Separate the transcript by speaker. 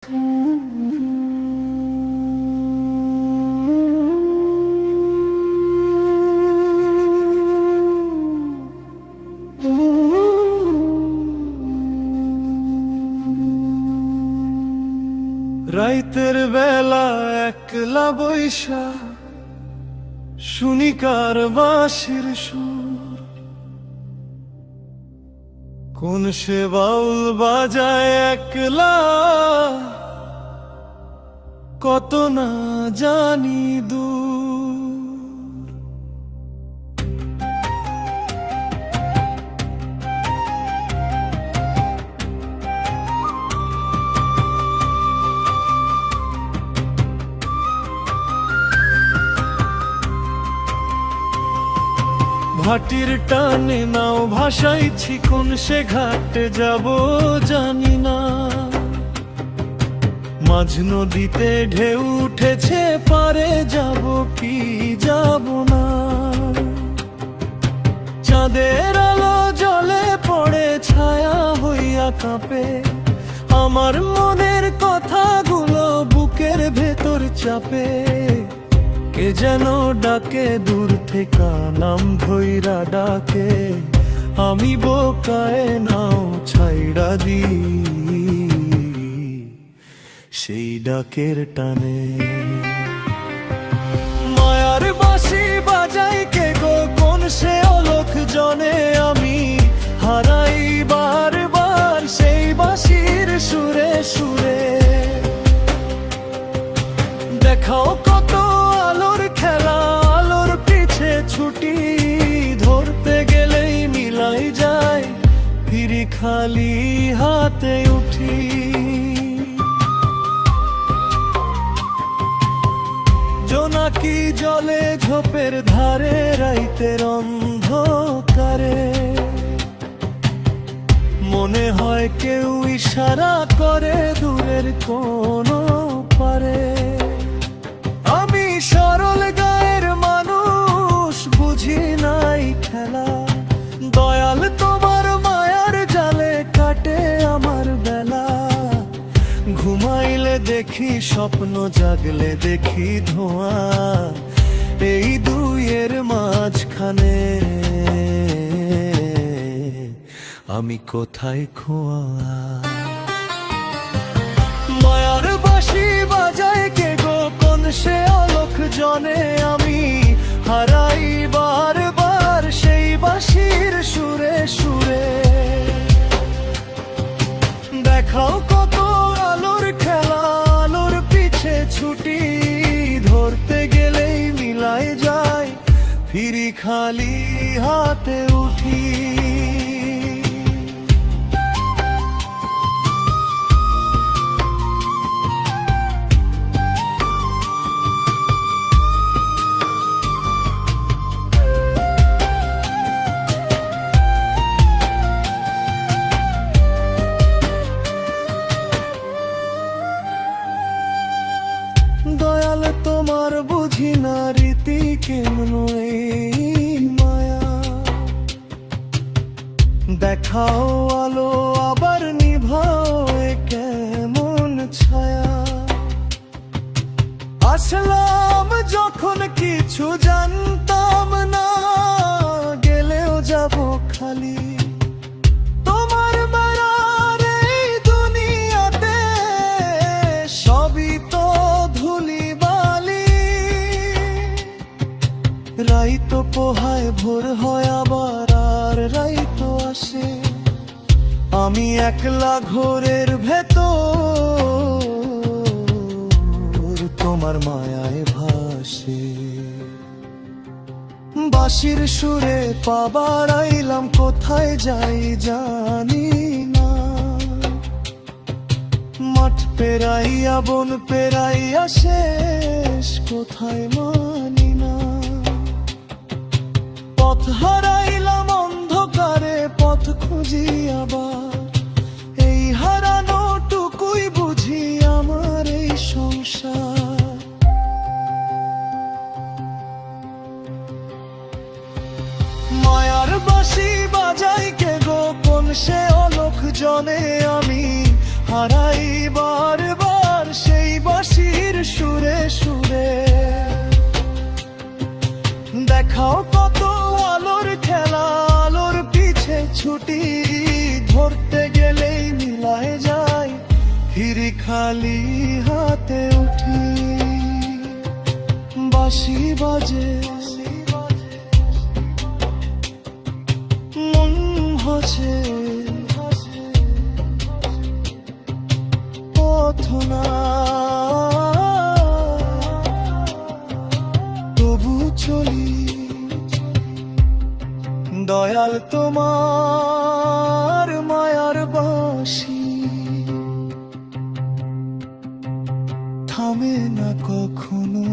Speaker 1: রাইতের বেলা একলা বৈশা শুনি কার বাঁশির সুর, কোন সে বাউল বাজায় একলা, কত না জানি দূর। ভাটির টানে নাও ভাসাইছি, কোন সে ঘাটে যাব জানি না। মাঝ নদীতে ঢেউ উঠেছে, পারে যাব কি যাব না। চাঁদের আলো জলে পড়ে, ছায়া হইয়া কাঁপে আমার মনের কথাগুলো বুকের ভেতর চাপে। কে যেন ডাকে দূর থেকে, নাম ধইরা ডাকে, আমি বোকায় নাও ছাইড়া দি সেই ডাকের টানে। মায়ার বাঁশি বাজাই কে গো, কোন সে অলোক জনে, আমি হারাই বারবার সেই বাঁশির সুরে সুরে। দেখাও কত আলোর খেলা, আলোর পিছে ছুটি, ধরতে গেলেই মিলাই যায়, ফিরি খালি হাতে উঠি। জোনাকি জলে ঝোপের ধারে, রাইতের অন্ধকারে মনে হয় কেউ ইশারা করে দূরের কোনো পারে। আমি সরল গায়ের মানুষ, বুঝি নাই খেলা, দয়াল তোমার মায়ার জালে কাটে আমার বেলা। ঘুমাইলে দেখি স্বপ্ন, জাগলে দেখি ধোঁয়া, এই দুইয়ের মাঝখানে আমি কোথায় খোয়া। মায়ার বাঁশি বাজায় কে গো, কোন সে অলোক জনে, আমি হারাই বারবার সেই বাঁশির সুরে সুরে। দেখাও কত আলোর খেলা, আলোর পিছে ছুটি, ধরতে গেলেই মিলাই যায়, ফিরি খালি হাতে উঠি। দয়াল তোমার বুঝি না রীতি, কেমন এই মায়া। দেখাও আলো আবার নিভাও, এ কেমন ছায়া। আসলাম যখন কিছু জানতাম না, গেলেও যাব খালি। তোমার বেড়ার এই দুনিয়াতে সবই তো ধুলি বালি। রাইতো পোহায় ভোর হয় আবার, আর রাইতো আসে, আমি একলা ঘোরের ভেতর তোমার মায়ায় ভাসে। বাঁশির সুরে পা বাড়াইলাম, কোথায় যাই জানি না। মাঠ পেরাইয়া বন পেরাইয়া শেষ কোথায় মানি না। পথ হারাইলাম অন্ধকারে, পথ খুঁজি আবার, এই হারানো টুকুই বুঝি আমার এই সংসার। মায়ার বাঁশি বাজাই কে গো, কোন সে অলোক জনে, আমি হারাই বারবার শেখাও কত আলোর খেলা, আলোর পিছে ছুটি, ধরতে গেলেই মিলায় যায়, ফিরি খালি হাতে উঠি। বাঁশি বাজে মন হাসে, পথ না তবু চলি। দয়াল তোমার মায়ার বাঁশি থামে না কখনো।